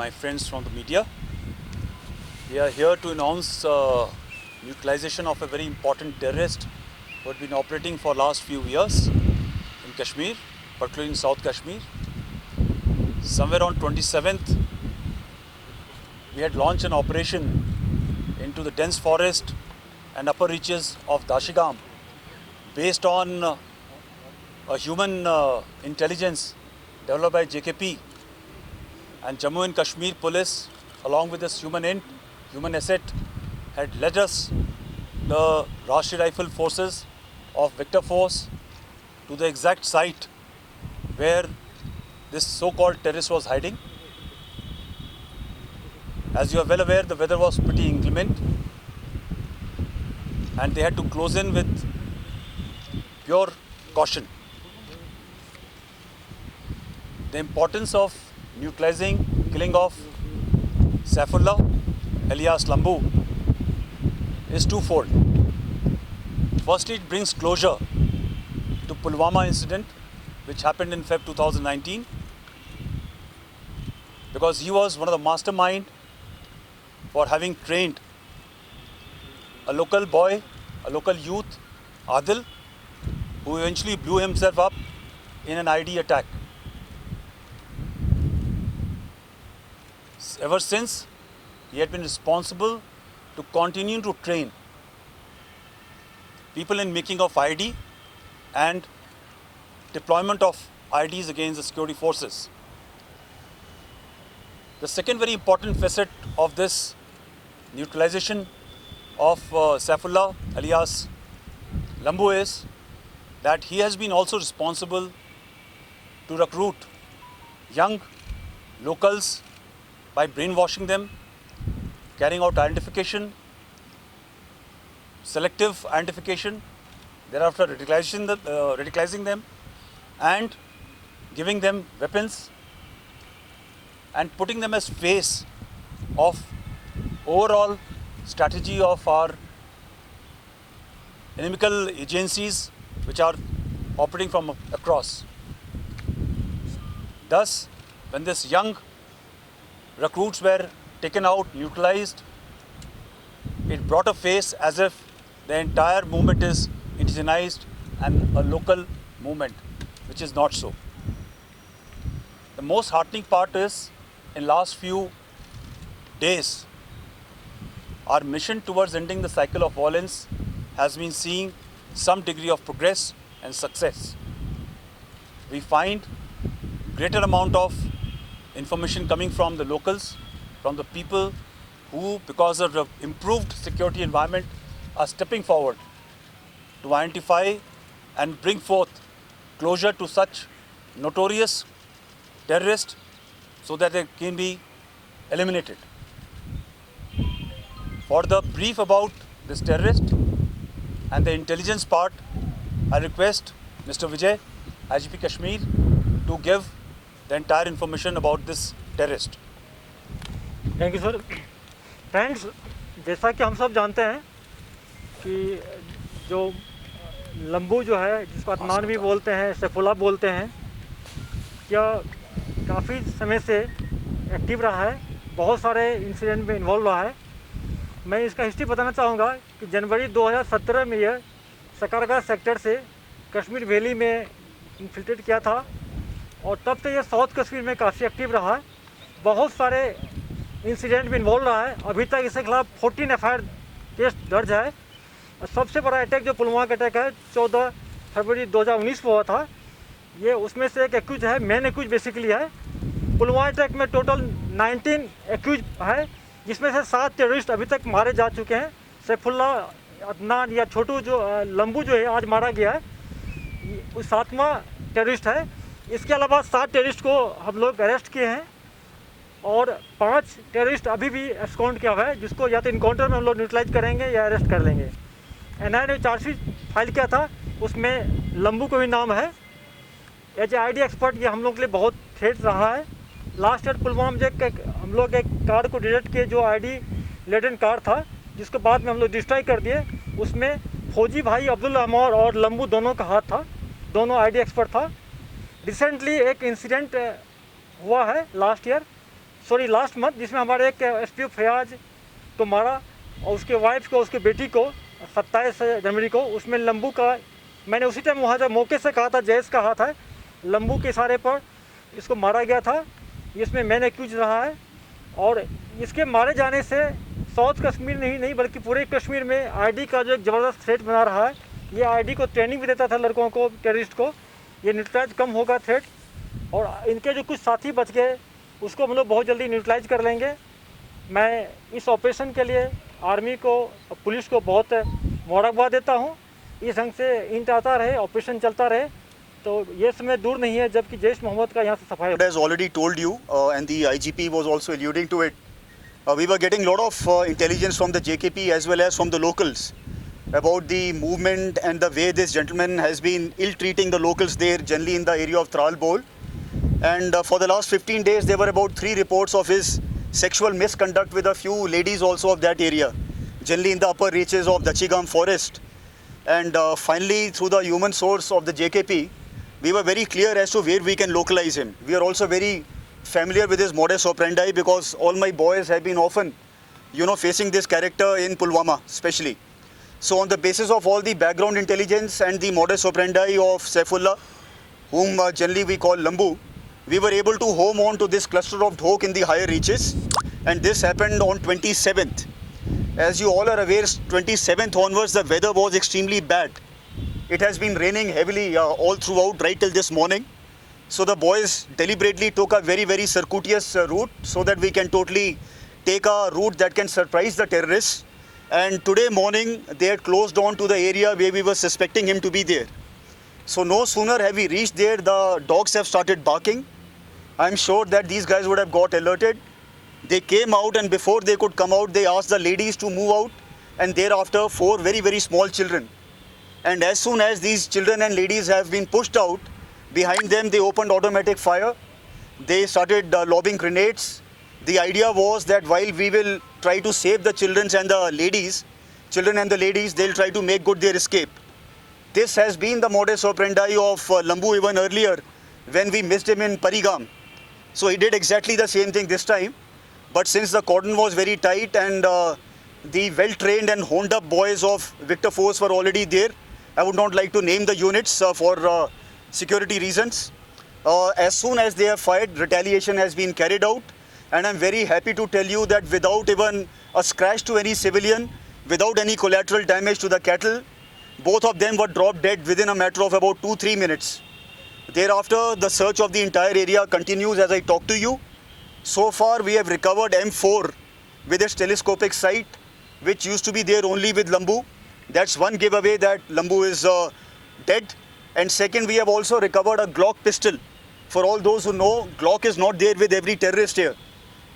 my friends from the media. We are here to announce neutralization of a very important terrorist who had been operating for last few years in Kashmir, particularly in South Kashmir. Somewhere on 27th, we had launched an operation into the dense forest and upper reaches of Dashigam based on a human intelligence developed by JKP, and Jammu and Kashmir police, along with this human asset, had led us, the Rashtriya Rifle Forces of Victor Force, to the exact site where this so-called terrorist was hiding. As you are well aware, the weather was pretty inclement and they had to close in with pure caution. The importance of neutralizing killing of Saifullah alias Lambu is twofold. Firstly, it brings closure to Pulwama incident which happened in Feb 2019, because he was one of the mastermind for having trained a local boy, a local youth, Adil, who eventually blew himself up in an ID attack. Ever since, he had been responsible to continue to train people in making of ID and deployment of IDs against the security forces. The second very important facet of this neutralization of Saifullah alias Lambu is that he has been also responsible to recruit young locals by brainwashing them, carrying out identification, selective identification, thereafter radicalizing them and giving them weapons and putting them as face of overall strategy of our inimical agencies which are operating from across. Thus, when this young recruits were taken out, neutralized, it brought a face as if the entire movement is indigenized and a local movement, which is not so. The most heartening part is, in last few days, our mission towards ending the cycle of violence has been seeing some degree of progress and success. We find greater amount of information coming from the locals, from the people who, because of the improved security environment, are stepping forward to identify and bring forth closure to such notorious terrorists so that they can be eliminated. For the brief about this terrorist and the intelligence part, I request Mr. Vijay, IGP Kashmir, to give the entire information about this terrorist. Thank you sir. Friends, जैसा कि हम सब जानते हैं कि जो लंबू जो है, जिसको अदनान भी बोलते हैं, सैफुल्लाह बोलते हैं, क्या काफ़ी समय से एक्टिव रहा है, बहुत सारे इंसिडेंट में इन्वॉल्व रहा है. मैं इसका हिस्ट्री बताना चाहूँगा कि जनवरी 2017 में यह सकरगा सेक्टर से कश्मीर वैली में इन्फिल्ट्रेट किया था और तब से यह साउथ कश्मीर में काफ़ी एक्टिव रहा है. बहुत सारे इंसिडेंट में इन्वॉल्व रहा है. अभी तक इसके खिलाफ 14 एफआईआर केस दर्ज है. सबसे बड़ा अटैक जो पुलवामा का अटैक है 14 फरवरी 2019 को हुआ था, ये उसमें से एक एक्यूज है, मेन एक्यूज बेसिकली है. पुलवामा अटैक में टोटल 19 एक्यूज है, जिसमें से 7 टेररिस्ट अभी तक मारे जा चुके हैं. सैफुल्लाह, अदनान या छोटू जो लंबू जो है आज मारा गया है, वो 7वां टेररिस्ट है. इसके अलावा 7 टेररिस्ट को हम लोग अरेस्ट किए हैं और 5 टेररिस्ट अभी भी एब्सकॉन्ड किया हुआ है, जिसको या तो इनकाउंटर में हम लोग न्यूट्रलाइज करेंगे या अरेस्ट कर लेंगे. एनआईए ने चार्जशीट फाइल किया था, उसमें लंबू को भी नाम है. एज ID एक्सपर्ट ये हम लोग के लिए बहुत थ्रेट रहा है. लास्ट ईयर पुलवामा में हम लोग एक कार को डिटेक्ट किए जो ID लेडन कार था, जिसको बाद में हम लोग डिस्ट्रॉय कर दिए. उसमें फौजी भाई अब्दुल अमर और लंबू दोनों का हाथ था, दोनों ID एक्सपर्ट था. रिसेंटली एक इंसिडेंट हुआ है last year sorry last month, जिसमें हमारे एक एसपीओ फयाज को मारा और उसके वाइफ को, उसके बेटी को 27 जनवरी को। उसमें लंबू का, मैंने उसी टाइम वहाँ जब मौके से कहा था, जयेश का हाथ है, लंबू के इशारे पर इसको मारा गया था। इसमें मैंने एक्यूज रहा है और इसके मारे जाने से साउथ कश्मीर नहीं बल्कि पूरे कश्मीर में आईडी का जो एक ज़बरदस्त थ्रेट बना रहा है। ये आईडी को ट्रेनिंग भी देता था लड़कों को, टेररिस्ट को। ये न्यूट्रलाइज कम होगा थ्रेट, और इनके जो कुछ साथी बच गए उसको हम लोग बहुत जल्दी न्यूट्रलाइज कर लेंगे। मैं इस ऑपरेशन के लिए आर्मी को, पुलिस को बहुत मुबारकबाद देता हूँ। इस ढंग से इंट आता रहे, ऑपरेशन चलता रहे, तो ये समय दूर नहीं है जबकि जैश मोहम्मद का यहाँ से सफाई। As already told you, and the IGP was also alluding to it, we were getting a lot of intelligence from the JKP as well as from the locals about the movement and the way this gentleman has been ill-treating the locals there, generally in the area of Tral Bol. And for the last 15 days, there were about 3 reports of his sexual misconduct with a few ladies also of that area, generally in the upper reaches of Dachigam forest. And finally, through the human source of the JKP, we were very clear as to where we can localize him. We are also very familiar with his modus operandi because all my boys have been often, facing this character in Pulwama especially. So on the basis of all the background intelligence and the modus operandi of Saifullah, whom generally we call Lambu, we were able to home on to this cluster of Dhok in the higher reaches, and this happened on 27th. As you all are aware, 27th onwards the weather was extremely bad. It has been raining heavily all throughout right till this morning. So the boys deliberately took a very, very circuitous route so that we can totally take a route that can surprise the terrorists. And today morning they had closed on to the area where we were suspecting him to be there. So no sooner have we reached there, the dogs have started barking. I'm sure that these guys would have got alerted. They came out, and before they could come out, they asked the ladies to move out, and thereafter 4 very, very small children. And as soon as these children and ladies have been pushed out, behind them they opened automatic fire. They started lobbing grenades. The idea was that while we will try to save the children and the ladies, they'll try to make good their escape. This has been the modus operandi of Lambu even earlier when we missed him in Parigam. So he did exactly the same thing this time. But since the cordon was very tight and the well-trained and honed-up boys of Victor Force were already there, I would not like to name the units for security reasons. As soon as they have fired, retaliation has been carried out. And I'm very happy to tell you that without even a scratch to any civilian, without any collateral damage to the cattle, both of them were dropped dead within a matter of about 2-3 minutes. Thereafter, the search of the entire area continues as I talk to you. So far, we have recovered M4 with its telescopic sight, which used to be there only with Lambu. That's one giveaway that Lambu is dead. And second, we have also recovered a Glock pistol. For all those who know, Glock is not there with every terrorist here.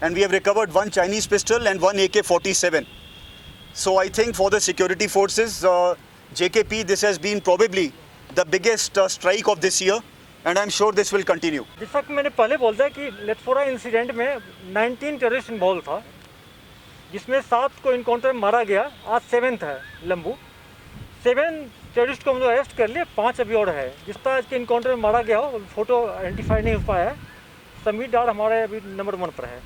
And we have recovered one Chinese pistol and one AK-47. So I think for the security forces, JKP, this has been probably the biggest strike of this year. And I'm sure this will continue. जैसा कि मैंने पहले बोला कि Lethpora incident में 19 terrorist involve था, जिसमें 7 को इनकाउंटर में मारा गया। आज 7th है लंबू। 7 टेररिस्ट को हम लोग अरेस्ट कर लिए, 5 अभी और है। जिस तरह के इनकाउंटर में मारा गया हो, फोटो आइडेंटिफाई नहीं हो पाया है। समीर डार हमारे अभी नंबर 1 पर है।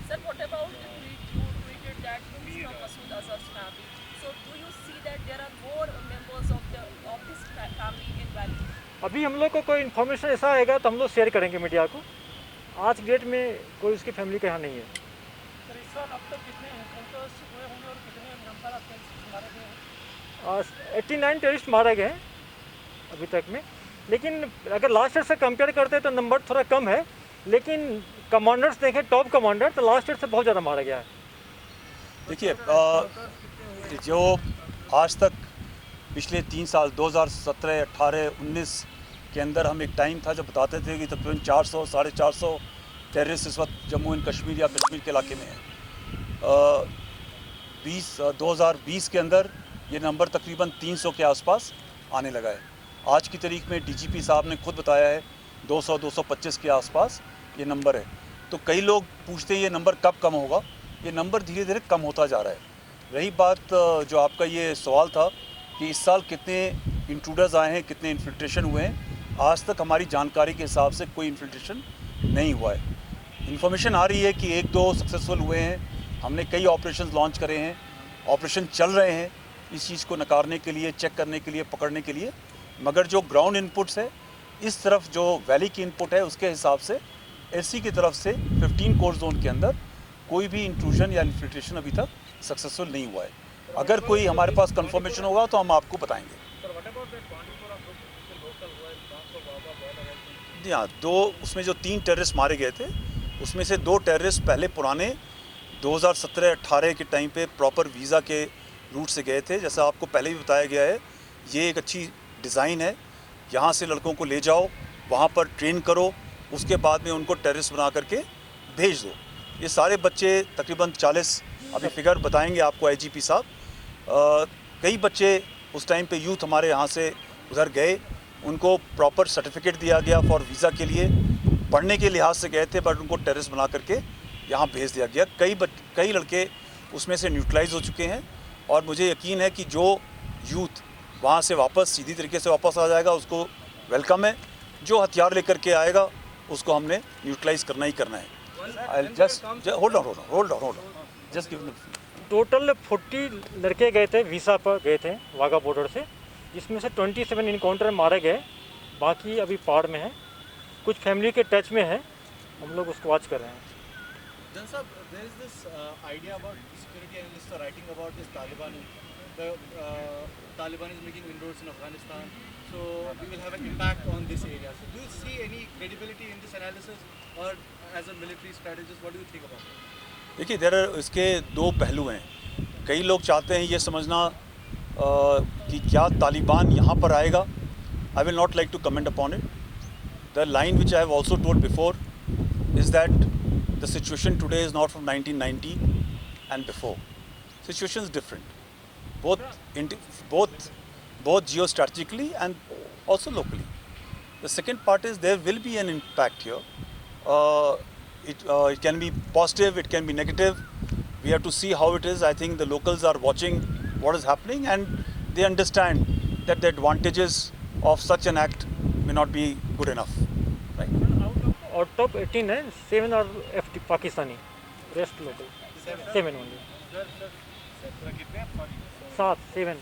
Sir, what about the tweet you tweeted that this is from Masood Azhar's family? So do you see that there are more members of this family in Valley? अभी हम लोग को कोई इन्फॉर्मेशन ऐसा आएगा तो हम लोग शेयर करेंगे मीडिया को। आज की डेट में कोई उसकी फैमिली का यहाँ नहीं है। सर इस साल अब तक कितने एनकाउंटर्स हुए होंगे और कितने नंबर ऑफ टेररिस्ट मारे गए हैं? 89 टेररिस्ट मारे गए हैं अभी तक में, लेकिन अगर लास्ट ईयर से कंपेयर करते हैं तो नंबर थोड़ा कम है, लेकिन कमांडर्स देखें, टॉप कमांडर, तो लास्ट ईयर से बहुत ज़्यादा मारा गया है। देखिए, जो आज तक पिछले 3 साल 2017, 18, 19 के अंदर हम एक टाइम था जब बताते थे कि तकरीबन 400, 450 टेररिस्ट इस वक्त जम्मू एंड कश्मीर या कश्मीर के इलाके में हैं। 2020 के अंदर ये नंबर तकरीबन 300 के आसपास आने लगा है। आज की तारीख में डीजीपी साहब ने खुद बताया है 200-225 के आसपास ये नंबर है। तो कई लोग पूछते हैं ये नंबर कब कम होगा। ये नंबर धीरे धीरे कम होता जा रहा है। रही बात जो आपका ये सवाल था कि इस साल कितने इंट्रूडर्स आए हैं, कितने इन्फिल्ट्रेशन हुए हैं, आज तक हमारी जानकारी के हिसाब से कोई इन्फिल्ट्रेशन नहीं हुआ है। इन्फॉर्मेशन आ रही है कि 1-2 सक्सेसफुल हुए हैं। हमने कई ऑपरेशन लॉन्च करे हैं, ऑपरेशन चल रहे हैं इस चीज़ को नकारने के लिए, चेक करने के लिए, पकड़ने के लिए। मगर जो ग्राउंड इनपुट्स है, इस तरफ जो वैली की इनपुट है, उसके हिसाब से एलसी की तरफ से 15 कोर जोन के अंदर कोई भी इंट्रूजन या इन्फिल्ट्रेशन अभी तक सक्सेसफुल नहीं हुआ है। अगर कोई हमारे पास कंफर्मेशन होगा तो हम आपको बताएंगे। जी हाँ, 2 उसमें जो 3 टेररिस्ट मारे गए थे, उसमें से 2 टेररिस्ट पहले पुराने 2017-18 के टाइम पे प्रॉपर वीज़ा के रूट से गए थे। जैसा आपको पहले भी बताया गया है, ये एक अच्छी डिज़ाइन है। यहाँ से लड़कों को ले जाओ, वहाँ पर ट्रेन करो, उसके बाद में उनको टेररिस्ट बना करके भेज दो। ये सारे बच्चे तकरीबन 40, अभी फिगर बताएंगे आपको आईजीपी साहब। कई बच्चे उस टाइम पे यूथ हमारे यहाँ से उधर गए, उनको प्रॉपर सर्टिफिकेट दिया गया फॉर वीज़ा के लिए, पढ़ने के लिहाज से गए थे, बट उनको टेररिस्ट बना करके यहाँ भेज दिया गया। कई लड़के उसमें से न्यूट्रलाइज हो चुके हैं और मुझे यकीन है कि जो यूथ वहाँ से वापस सीधी तरीके से वापस आ जाएगा उसको वेलकम है। जो हथियार लेकर के आएगा उसको हमने न्यूट्रलाइज करना ही करना है। Hold on, just give me. Total 40 लड़के गए थे, वीसा पर गए थे वाघा बॉर्डर से, जिसमें से 27 इनकाउंटर मारे गए, बाकी अभी पहाड़ में है। कुछ फैमिली के टच में है, हम लोग उसको वॉच कर रहे हैं। Jan sir, there is this idea about security analysts are writing about this Taliban. The Taliban is making inroads in Afghanistan, so we will have an impact on this area. So do you see any credibility in this analysis, or as a military strategist, what do you think about it? देखिए, इसके 2 पहलू हैं। कई लोग चाहते हैं ये समझना कि क्या तालिबान यहाँ पर आएगा। I will not like to comment upon it. The line which I have also told before is that the situation today is not from 1990 and before. Situation is different, both geostrategically and also locally. The second part is there will be an impact here. It can be positive, it can be negative. We have to see how it is. I think the locals are watching what is happening and they understand that the advantages of such an act may not be good enough. Right? Out of 18 है, 7 और FT Pakistani, rest local. 7 only. 7